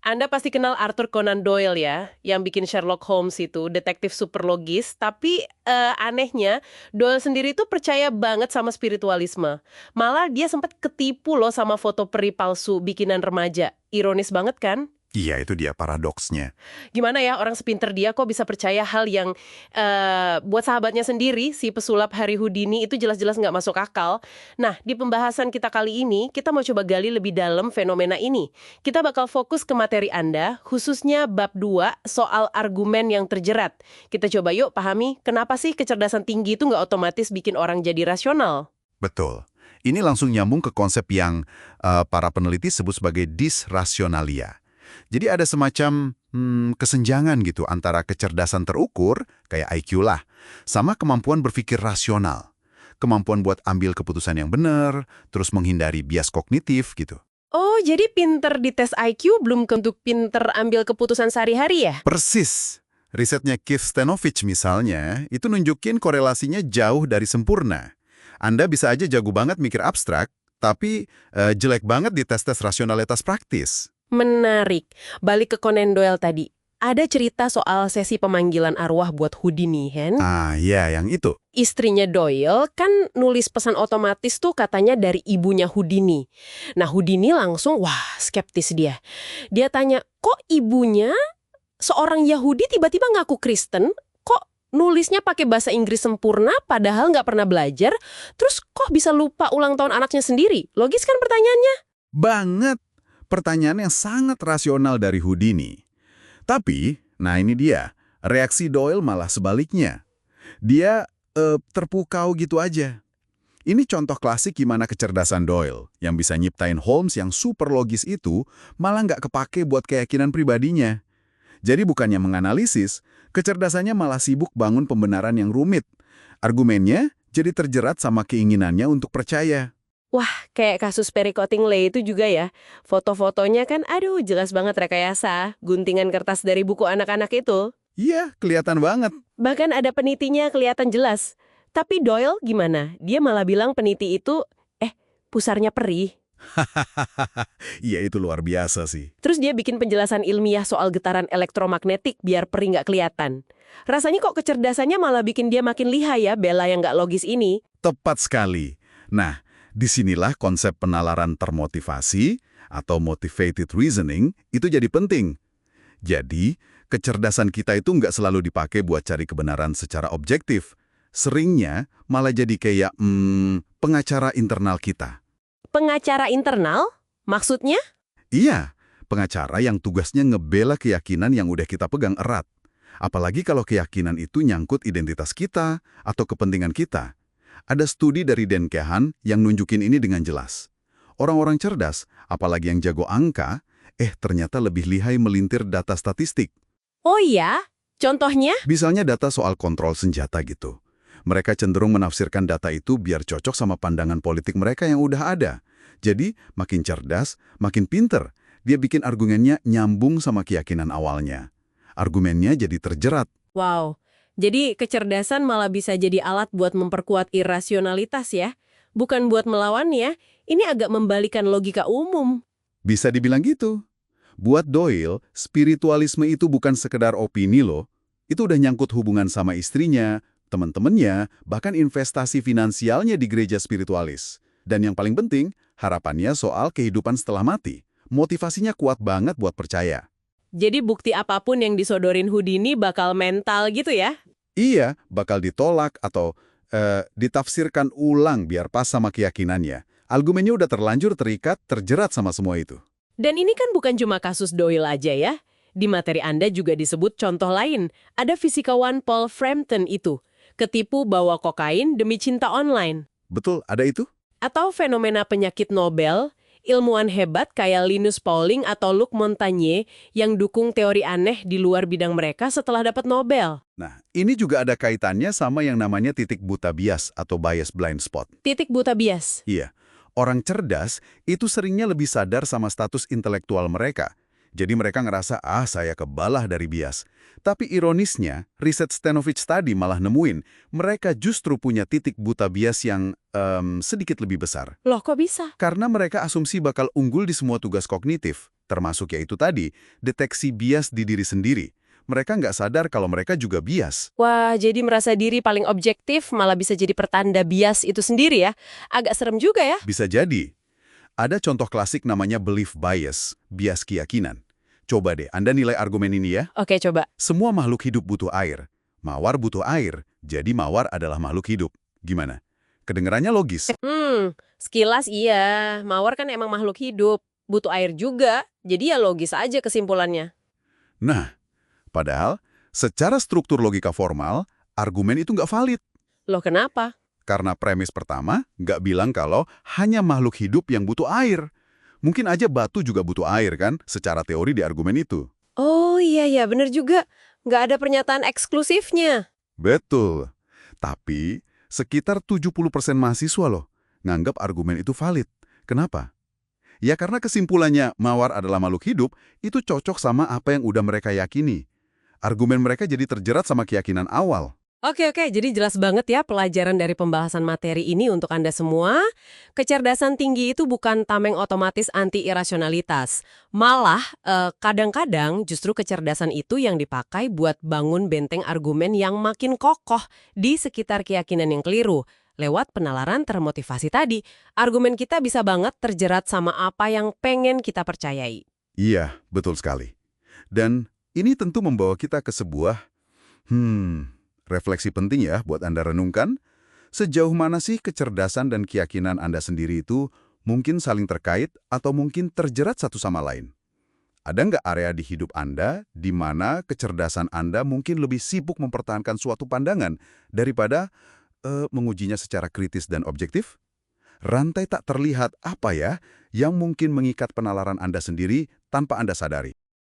Anda pasti kenal Arthur Conan Doyle ya, yang bikin Sherlock Holmes itu, detektif super logis, tapi anehnya Doyle sendiri tuh percaya banget sama spiritualisme. Malah dia sempat ketipu loh sama foto peri palsu bikinan remaja. Ironis banget kan? Iya, itu dia paradoksnya. Gimana ya orang sepinter dia kok bisa percaya hal yang buat sahabatnya sendiri, si pesulap Harry Houdini itu jelas-jelas nggak masuk akal. Nah, di pembahasan kita kali ini, kita mau coba gali lebih dalam fenomena ini. Kita bakal fokus ke materi Anda, khususnya bab 2 soal argumen yang terjerat. Kita coba yuk pahami, kenapa sih kecerdasan tinggi itu nggak otomatis bikin orang jadi rasional? Betul. Ini langsung nyambung ke konsep yang para peneliti sebut sebagai disrasionalia. Jadi ada semacam kesenjangan gitu antara kecerdasan terukur, kayak IQ lah, sama kemampuan berpikir rasional. Kemampuan buat ambil keputusan yang benar, terus menghindari bias kognitif gitu. Oh, jadi pinter di tes IQ belum tentu pinter ambil keputusan sehari-hari ya? Persis. Risetnya Keith Stanovich misalnya, itu nunjukin korelasinya jauh dari sempurna. Anda bisa aja jago banget mikir abstrak, tapi jelek banget di tes-tes rasionalitas praktis. Menarik. Balik ke Conan Doyle tadi. Ada cerita soal sesi pemanggilan arwah buat Houdini, kan? Ah, ya, yang itu. Istrinya Doyle kan nulis pesan otomatis tuh katanya dari ibunya Houdini. Nah, Houdini langsung, wah, skeptis dia. Dia tanya, kok ibunya seorang Yahudi tiba-tiba ngaku Kristen? Kok nulisnya pakai bahasa Inggris sempurna padahal nggak pernah belajar? Terus kok bisa lupa ulang tahun anaknya sendiri? Logis kan pertanyaannya? Banget. Pertanyaan yang sangat rasional dari Houdini. Tapi, nah ini dia, reaksi Doyle malah sebaliknya. Dia terpukau gitu aja. Ini contoh klasik gimana kecerdasan Doyle, yang bisa nyiptain Holmes yang super logis itu, malah nggak kepake buat keyakinan pribadinya. Jadi bukannya menganalisis, kecerdasannya malah sibuk bangun pembenaran yang rumit. Argumennya jadi terjerat sama keinginannya untuk percaya. Wah, kayak kasus Perry Cottingley itu juga ya. Foto-fotonya kan, aduh jelas banget rekayasa. Guntingan kertas dari buku anak-anak itu. Iya, kelihatan banget. Bahkan ada penitinya kelihatan jelas. Tapi Doyle gimana? Dia malah bilang peniti itu, pusarnya peri. Iya, itu luar biasa sih. Terus dia bikin penjelasan ilmiah soal getaran elektromagnetik biar peri nggak kelihatan. Rasanya kok kecerdasannya malah bikin dia makin lihai ya, bela yang nggak logis ini. Tepat sekali. Nah, disinilah konsep penalaran termotivasi atau motivated reasoning itu jadi penting. Jadi, kecerdasan kita itu nggak selalu dipakai buat cari kebenaran secara objektif. Seringnya malah jadi kayak pengacara internal kita. Pengacara internal? Maksudnya? Iya, pengacara yang tugasnya ngebela keyakinan yang udah kita pegang erat. Apalagi kalau keyakinan itu nyangkut identitas kita atau kepentingan kita. Ada studi dari Dan Kehan yang nunjukin ini dengan jelas. Orang-orang cerdas, apalagi yang jago angka, ternyata lebih lihai melintir data statistik. Oh iya? Contohnya? Misalnya data soal kontrol senjata gitu. Mereka cenderung menafsirkan data itu biar cocok sama pandangan politik mereka yang udah ada. Jadi, makin cerdas, makin pinter. Dia bikin argumennya nyambung sama keyakinan awalnya. Argumennya jadi terjerat. Wow. Jadi kecerdasan malah bisa jadi alat buat memperkuat irasionalitas ya? Bukan buat melawan ya? Ini agak membalikan logika umum. Bisa dibilang gitu. Buat Doyle, spiritualisme itu bukan sekedar opini loh. Itu udah nyangkut hubungan sama istrinya, teman-temannya, bahkan investasi finansialnya di gereja spiritualis. Dan yang paling penting, harapannya soal kehidupan setelah mati. Motivasinya kuat banget buat percaya. Jadi bukti apapun yang disodorin Houdini bakal mental gitu ya? Iya, bakal ditolak atau ditafsirkan ulang biar pas sama keyakinannya. Argumennya udah terlanjur terikat, terjerat sama semua itu. Dan ini kan bukan cuma kasus Doyle aja ya. Di materi Anda juga disebut contoh lain. Ada fisikawan Paul Frampton itu. Ketipu bawa kokain demi cinta online. Betul, ada itu? Atau fenomena penyakit Nobel, ilmuwan hebat kayak Linus Pauling atau Luc Montagnier yang dukung teori aneh di luar bidang mereka setelah dapat Nobel. Nah, ini juga ada kaitannya sama yang namanya titik buta bias atau bias blind spot. Titik buta bias. Iya, orang cerdas itu seringnya lebih sadar sama status intelektual mereka. Jadi mereka ngerasa, saya kebalah dari bias. Tapi ironisnya, riset Stanovich tadi malah nemuin, mereka justru punya titik buta bias yang sedikit lebih besar. Loh kok bisa? Karena mereka asumsi bakal unggul di semua tugas kognitif. Termasuk yaitu tadi, deteksi bias di diri sendiri. Mereka nggak sadar kalau mereka juga bias. Wah, jadi merasa diri paling objektif malah bisa jadi pertanda bias itu sendiri ya. Agak serem juga ya. Bisa jadi. Ada contoh klasik namanya belief bias, bias keyakinan. Coba deh, Anda nilai argumen ini ya. Oke, coba. Semua makhluk hidup butuh air. Mawar butuh air, jadi mawar adalah makhluk hidup. Gimana? Kedengarannya logis. Sekilas iya. Mawar kan emang makhluk hidup. Butuh air juga. Jadi ya logis aja kesimpulannya. Nah, padahal secara struktur logika formal, argumen itu nggak valid. Loh kenapa? Karena premis pertama nggak bilang kalau hanya makhluk hidup yang butuh air. Mungkin aja batu juga butuh air kan, secara teori di argumen itu. Oh iya bener juga. Nggak ada pernyataan eksklusifnya. Betul. Tapi, sekitar 70% mahasiswa loh nganggap argumen itu valid. Kenapa? Ya karena kesimpulannya mawar adalah makhluk hidup, itu cocok sama apa yang udah mereka yakini. Argumen mereka jadi terjerat sama keyakinan awal. Oke, jadi jelas banget ya pelajaran dari pembahasan materi ini untuk Anda semua. Kecerdasan tinggi itu bukan tameng otomatis anti-irasionalitas. Malah, kadang-kadang justru kecerdasan itu yang dipakai buat bangun benteng argumen yang makin kokoh di sekitar keyakinan yang keliru. Lewat penalaran termotivasi tadi, argumen kita bisa banget terjerat sama apa yang pengen kita percayai. Iya, betul sekali. Dan ini tentu membawa kita ke sebuah, refleksi penting ya buat Anda renungkan. Sejauh mana sih kecerdasan dan keyakinan Anda sendiri itu mungkin saling terkait atau mungkin terjerat satu sama lain? Ada nggak area di hidup Anda di mana kecerdasan Anda mungkin lebih sibuk mempertahankan suatu pandangan daripada mengujinya secara kritis dan objektif? Rantai tak terlihat apa ya yang mungkin mengikat penalaran Anda sendiri tanpa Anda sadari?